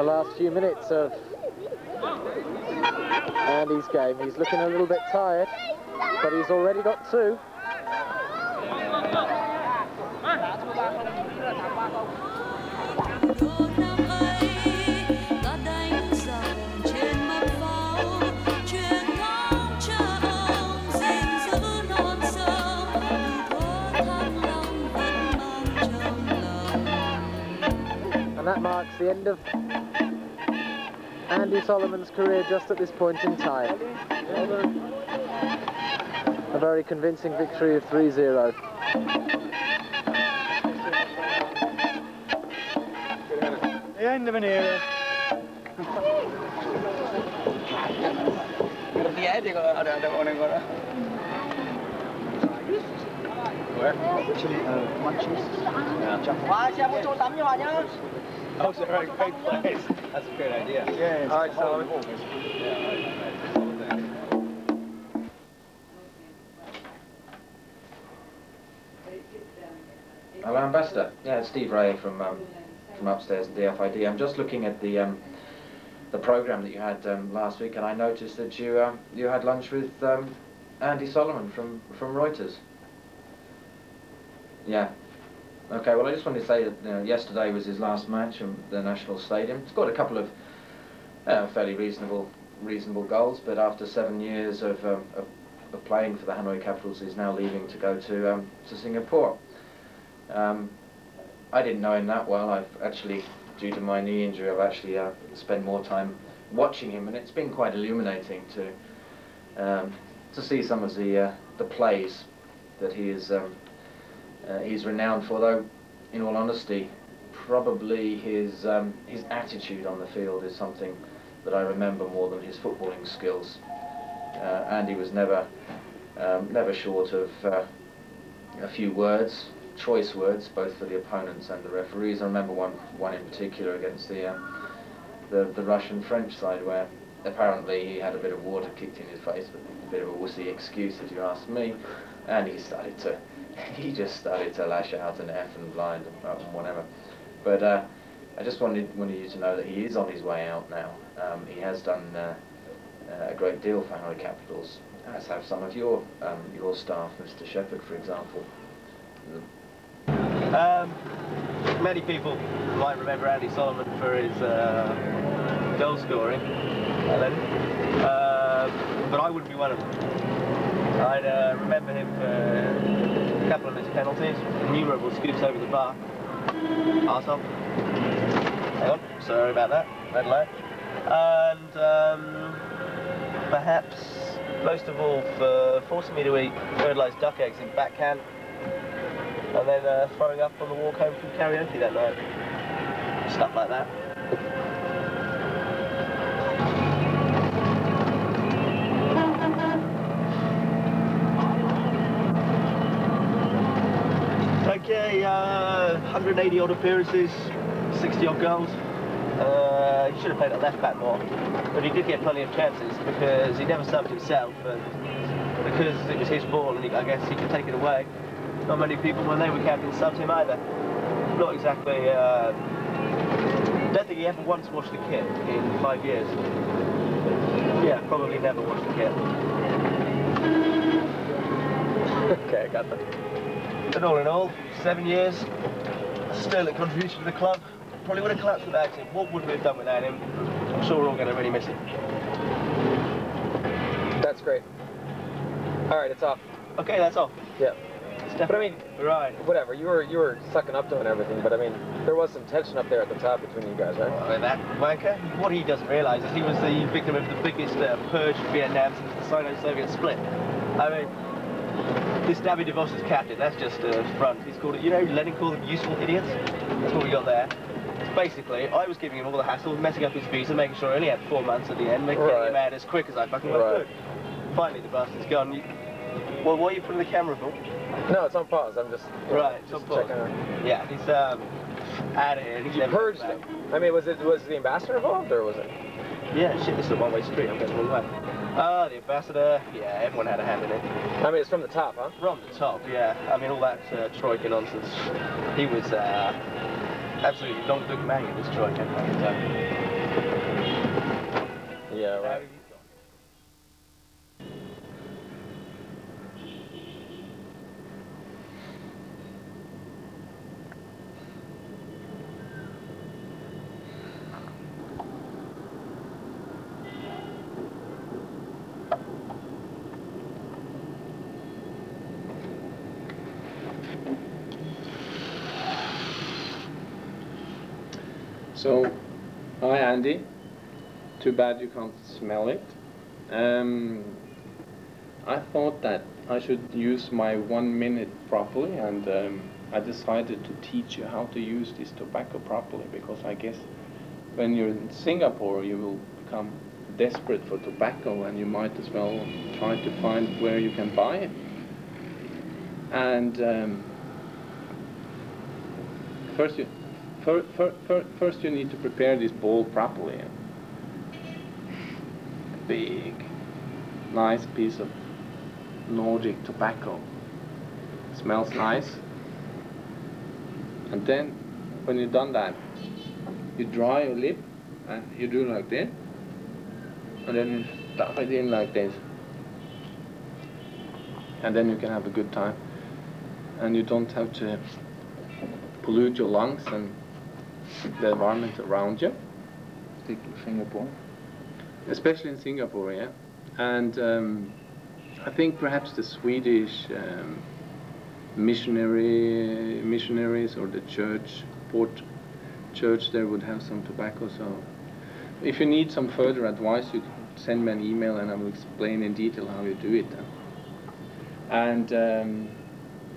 the last few minutes of Andy's game. He's looking a little bit tired, but he's already got two. And that marks the end of Andy Soloman's career just at this point in time. A very convincing victory of 3-0. The end of an era. Where? Oh, so right, great place. That's a great idea. Yeah, all right, Solomon. Hello, Ambassador. Yeah, it's Steve Ray from upstairs at DFID. I'm just looking at the program that you had last week, and I noticed that you had lunch with Andy Soloman from Reuters. Yeah. Okay. Well, I just wanted to say that yesterday was his last match in the National Stadium. He's got a couple of fairly reasonable goals, but after 7 years of playing for the Hanoi Capitals, he's now leaving to go to Singapore. I didn't know him that well. I've actually, due to my knee injury, I've actually spent more time watching him, and it's been quite illuminating to see some of the plays that he's renowned for. Though, in all honesty, probably his attitude on the field is something that I remember more than his footballing skills. Andy was never short of a few words. Choice words, both for the opponents and the referees. I remember one in particular against the Russian-French side, where apparently he had a bit of water kicked in his face, but a bit of a wussy excuse, if you ask me, and he just started to lash out and F and blind and whatever. But I just wanted you to know that he is on his way out now. He has done a great deal for Hanoi Capitals, as have some of your staff, Mr. Shepherd, for example. Many people might remember Andy Soloman for his goal scoring, but I wouldn't be one of them. I'd remember him for a couple of his penalties, innumerable scoops over the bar. Arsehole. Hang on, sorry about that, red light. And perhaps, most of all, for forcing me to eat fertilised duck eggs in backhand, and then throwing up on the walk home from karaoke that night. Stuff like that. Okay, 180 odd appearances, 60 odd goals. He should have played at left back more, but he did get plenty of chances because he never subbed himself, and because it was his ball and I guess he could take it away. Not many people, when they were captain, subbed him either. Not exactly, don't think he ever once washed the kit in 5 years. Yeah, probably never washed the kit. Okay, I got that. But all in all, 7 years, sterling contribution to the club. Probably would have collapsed without him. What would we have done without him? I'm sure we're all going to really miss him. That's great. All right, it's off. Okay, that's off. Yeah. But I mean, right. Whatever. You were sucking up to him and everything, but I mean, there was some tension up there at the top between you guys, right? Well, that wanker. What he doesn't realise is he was the victim of the biggest purge in Vietnam since the Sino-Soviet split. I mean, this David DeVos is captain. That's just front. He's called it. You know, Lenin called them useful idiots. That's what we got there. Basically, I was giving him all the hassle, messing up his visa, making sure he only had 4 months at the end, making him out as quick as I fucking could. Finally, the bastard's gone. Well, why are you putting the camera for? No, it's on pause. I'm just it's on pause. Yeah, he's out of here. You purged him. I mean, was the ambassador involved, or was it? Yeah, shit. This is a one-way street. I'm going the wrong way. The ambassador. Yeah, everyone had a hand in it. I mean, it's from the top, huh? From the top. Yeah. I mean, all that troika nonsense. He was absolutely don't look man in this troika. Yeah, right. So, hi Andy. Too bad you can't smell it. I thought that I should use my 1 minute properly, and I decided to teach you how to use this tobacco properly, because I guess when you're in Singapore you will become desperate for tobacco, and you might as well try to find where you can buy it. And first you need to prepare this bowl properly. Big, nice piece of Nordic tobacco. Smells nice. And then, when you've done that, you dry your lip, and you do like this, and then you stuff it in like this. And then you can have a good time. And you don't have to pollute your lungs and the environment around you. Particularly Singapore. Especially in Singapore, yeah. And I think perhaps the Swedish missionaries or the church there would have some tobacco. So if you need some further advice, you can send me an email and I will explain in detail how you do it. And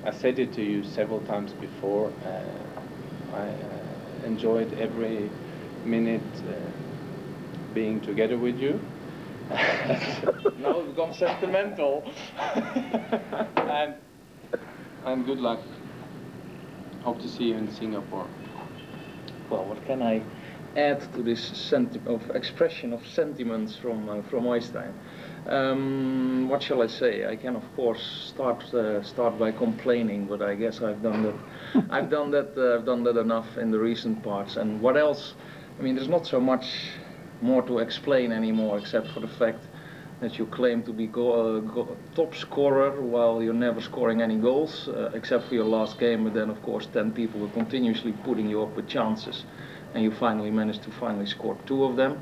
I said it to you several times before. I enjoyed every minute being together with you. Now we've gone sentimental. and good luck. Hope to see you in Singapore. Well, what can I add to this expression of sentiments from Oystein? What shall I say? I can of course start by complaining, but I guess I've done that. I've done that enough in the recent parts. And what else? I mean, there's not so much more to explain anymore, except for the fact that you claim to be top scorer while you're never scoring any goals, except for your last game. But then, of course, 10 people were continuously putting you up with chances, and you finally managed to score 2 of them.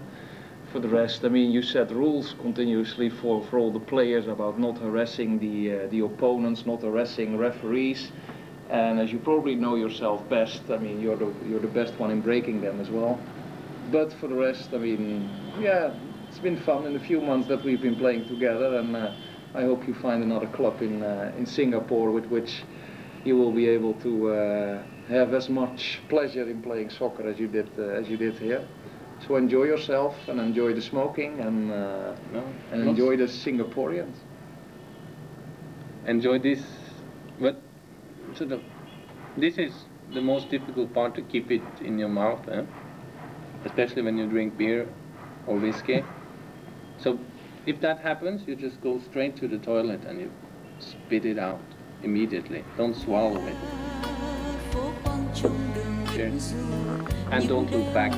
For the rest, I mean, you set rules continuously for all the players about not harassing the opponents, not harassing referees. And as you probably know yourself best, I mean, you're the best one in breaking them as well. But for the rest, I mean, yeah, it's been fun in the few months that we've been playing together, and I hope you find another club in Singapore with which you will be able to have as much pleasure in playing soccer as you did here. So enjoy yourself and enjoy the smoking and enjoy the Singaporeans. Enjoy this, but this is the most difficult part, to keep it in your mouth, especially when you drink beer or whiskey. So if that happens, you just go straight to the toilet and you spit it out immediately. Don't swallow it. Cheers. And don't look back.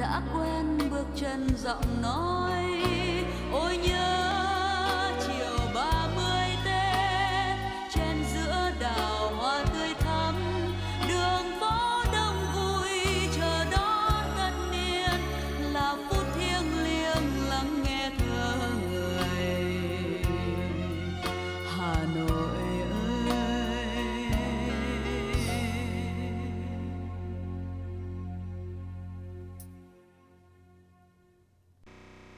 đã quen bước chân giọng nói ôi nhớ